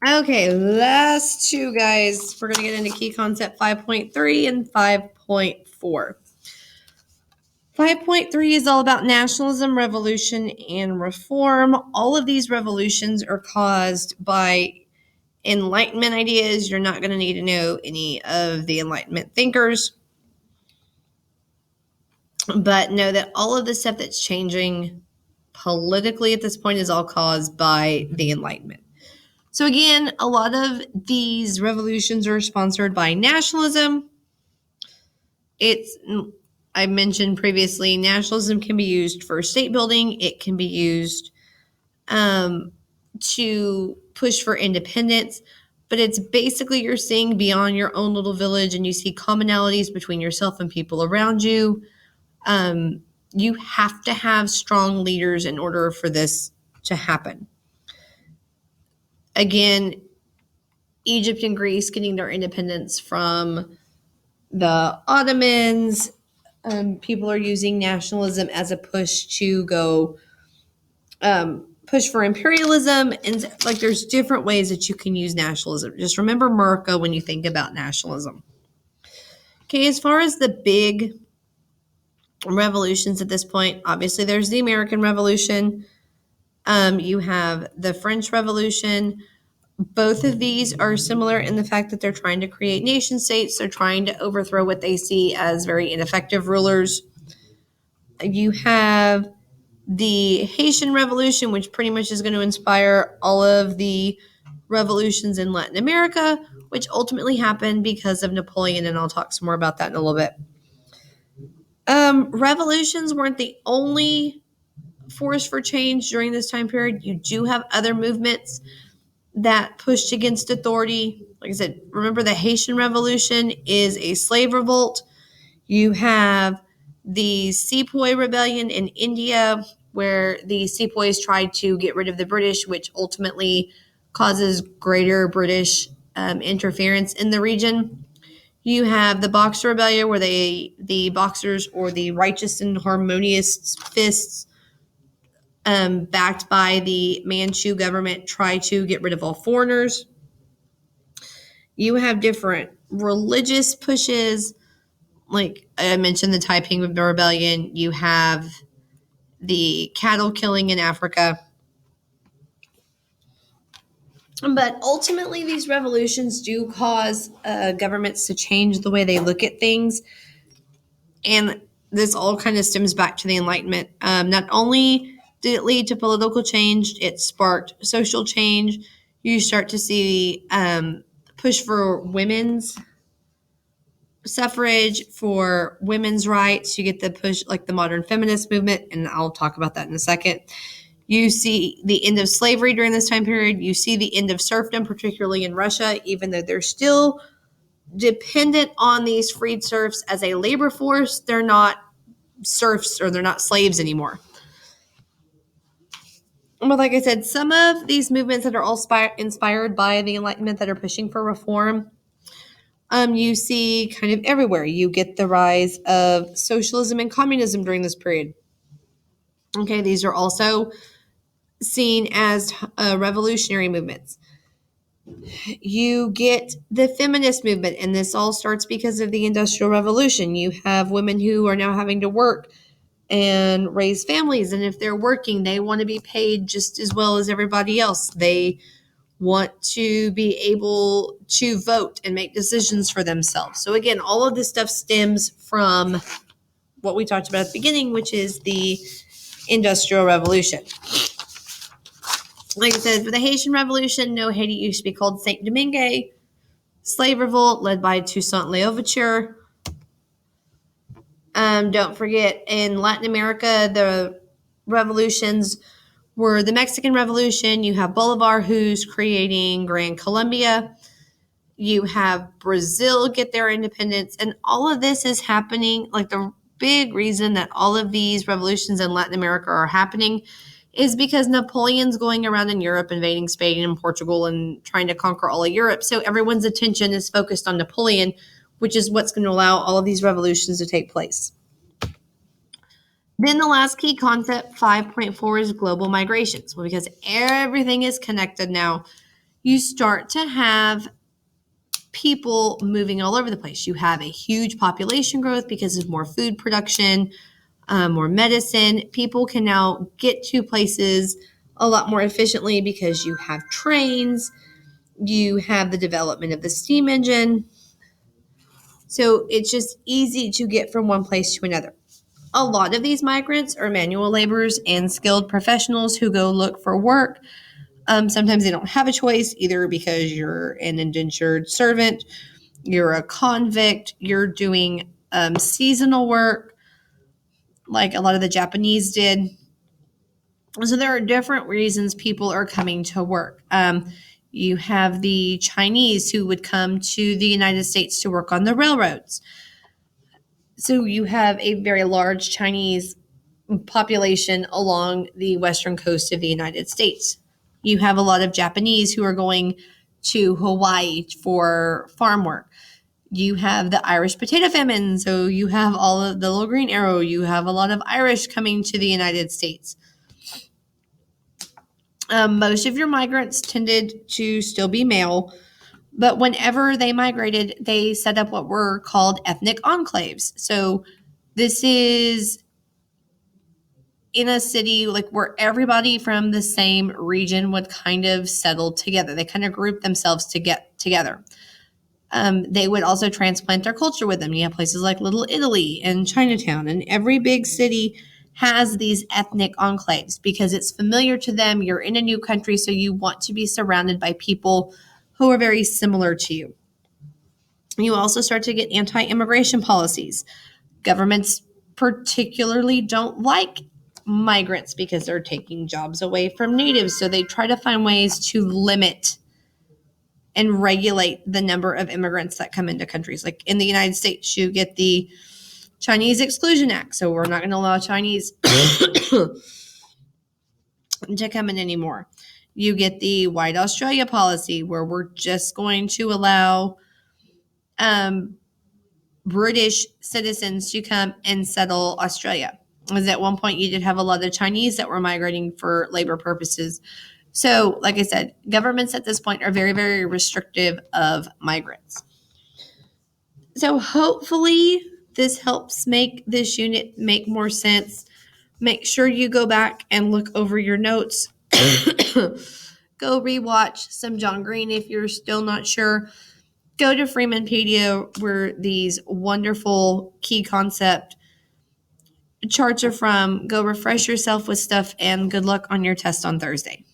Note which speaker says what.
Speaker 1: Okay, last two, guys. We're going to get into key concept 5.3 and 5.4. 5.3 is all about nationalism, revolution, and reform. All of these revolutions are caused by Enlightenment ideas. You're not going to need to know any of the Enlightenment thinkers, but know that all of the stuff that's changing politically at this point is all caused by the Enlightenment. So again, a lot of these revolutions are sponsored by nationalism. I mentioned previously, nationalism can be used for state building. It can be used to push for independence, but it's basically you're seeing beyond your own little village and you see commonalities between yourself and people around you. You have to have strong leaders in order for this to happen. Again, Egypt and Greece getting their independence from the Ottomans. People are using nationalism as a push to go push for imperialism, and like there's different ways that you can use nationalism. Just remember Merca when you think about nationalism. Okay, as far as the big revolutions at this point, obviously there's the American Revolution. You have the French Revolution. Both of these are similar in the fact that they're trying to create nation states. They're trying to overthrow what they see as very ineffective rulers. You have the Haitian Revolution, which pretty much is going to inspire all of the revolutions in Latin America, which ultimately happened because of Napoleon, and I'll talk some more about that in a little bit. Revolutions weren't the only force for change during this time period. You do have other movements that pushed against authority. Like I said, remember the Haitian Revolution is a slave revolt. You have the Sepoy Rebellion in India, where the Sepoys tried to get rid of the British, which ultimately causes greater British interference in the region. You have the Boxer Rebellion, where the Boxers, or the Righteous and Harmonious Fists, backed by the Manchu government, try to get rid of all foreigners. You have different religious pushes. Like I mentioned, the Taiping Rebellion. You have the cattle killing in Africa. But ultimately, these revolutions do cause governments to change the way they look at things. And this all kind of stems back to the Enlightenment. Not only did it lead to political change, it sparked social change. You start to see push for women's suffrage, for women's rights. You get the push, like the modern feminist movement, and I'll talk about that in a second. You see the end of slavery during this time period. You see the end of serfdom, particularly in Russia, even though they're still dependent on these freed serfs as a labor force. They're not serfs, or they're not slaves anymore. But like I said, some of these movements that are all inspired by the Enlightenment, that are pushing for reform, you see kind of everywhere. You get the rise of socialism and communism during this period. Okay, these are also seen as revolutionary movements. You get the feminist movement, and this all starts because of the Industrial Revolution. You have women who are now having to work and raise families, and if they're working, they want to be paid just as well as everybody else. They want to be able to vote and make decisions for themselves. So again, all of this stuff stems from what we talked about at the beginning, which is the Industrial Revolution. Like I said, for the Haitian Revolution, no, Haiti used to be called Saint Domingue. Slave revolt led by Toussaint Louverture. Don't forget, in Latin America, the revolutions were the Mexican Revolution. You have Bolivar, who's creating Gran Colombia. You have Brazil get their independence. And all of this is happening. Like, the big reason that all of these revolutions in Latin America are happening is because Napoleon's going around in Europe, invading Spain and Portugal and trying to conquer all of Europe. So everyone's attention is focused on Napoleon, which is what's going to allow all of these revolutions to take place. Then the last key concept, 5.4, is global migrations. Well, because everything is connected now. you start to have people moving all over the place. You have a huge population growth because of more food production, more medicine. People can now get to places a lot more efficiently because you have trains, you have the development of the steam engine. So it's just easy to get from one place to another. A lot of these migrants are manual laborers and skilled professionals who go look for work. Sometimes they don't have a choice, either because you're an indentured servant, you're a convict, you're doing seasonal work like a lot of the Japanese did. So there are different reasons people are coming to work. You have the Chinese who would come to the United States to work on the railroads. So you have a very large Chinese population along the western coast of the United States. You have a lot of Japanese who are going to Hawaii for farm work. You have the Irish potato famine, so you have all of the little green arrow. You have a lot of Irish coming to the United States. Most of your migrants tended to still be male, but whenever they migrated, they set up what were called ethnic enclaves. So this is in a city like where everybody from the same region would kind of settle together. They kind of group themselves to get together. They would also transplant their culture with them. You have places like Little Italy and Chinatown, and every big city has these ethnic enclaves because it's familiar to them. You're in a new country, so you want to be surrounded by people who are very similar to you. You also start to get anti-immigration policies. Governments particularly don't like migrants because they're taking jobs away from natives, so they try to find ways to limit and regulate the number of immigrants that come into countries. Like in the United States, you get the Chinese Exclusion Act, so we're not going to allow Chinese to come in anymore. You get the White Australia policy, where we're just going to allow British citizens to come and settle Australia. Because at one point you did have a lot of Chinese that were migrating for labor purposes. So, like I said, governments at this point are very, very restrictive of migrants. So hopefully this helps make this unit make more sense. Make sure you go back and look over your notes. Go rewatch some John Green if you're still not sure. Go to Freemanpedia, where these wonderful key concept charts are from. Go refresh yourself with stuff, and good luck on your test on Thursday.